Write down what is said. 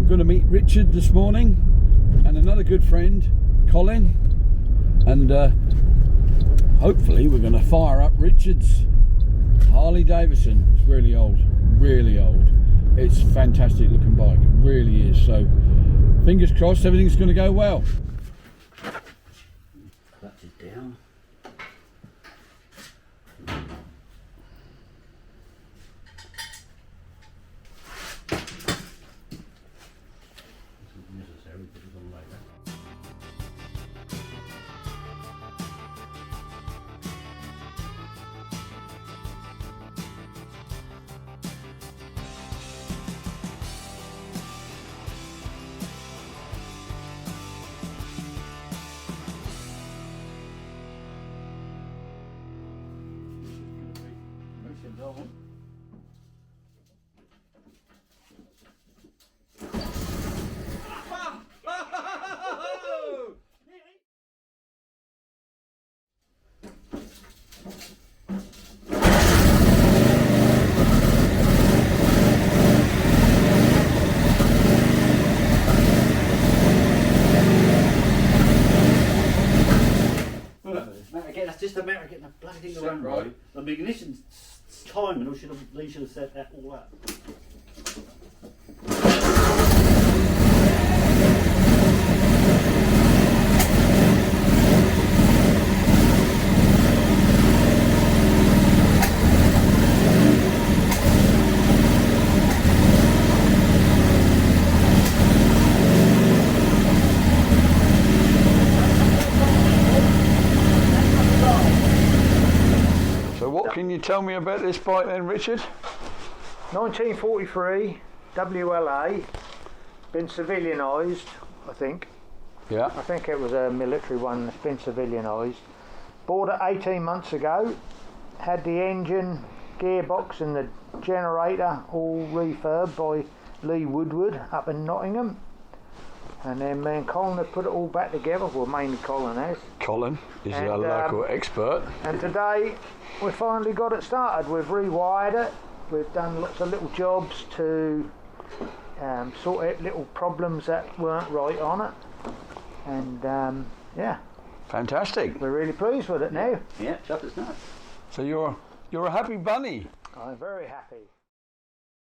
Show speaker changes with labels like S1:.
S1: going to meet Richard this morning and another good friend, Colin, and hopefully we're going to fire up Richard's Harley Davidson. It's really old, really old. It's a fantastic looking bike, it really is. So fingers crossed everything's going to go well.
S2: Clutch it down. Necessary, but it's on later. Again, that's just a matter of getting the bloody thing to run right. The ignition's timing, they should have set that all up.
S1: What can you tell me about this bike then, Richard?
S3: 1943 WLA, been civilianised, I think.
S1: Yeah.
S3: I think it was a military one that's been civilianised. Bought it 18 months ago, had the engine, gearbox and the generator all refurbed by Lee Woodward up in Nottingham. And then me and Colin have put it all back together, well mainly Colin has.
S1: Colin is our local expert.
S3: And today we finally got it started. We've rewired it, we've done lots of little jobs to sort out little problems that weren't right on it. And yeah.
S1: Fantastic.
S3: We're really pleased with it now.
S2: Yeah, chuck it's nuts.
S1: So you're a happy bunny.
S3: I'm very happy.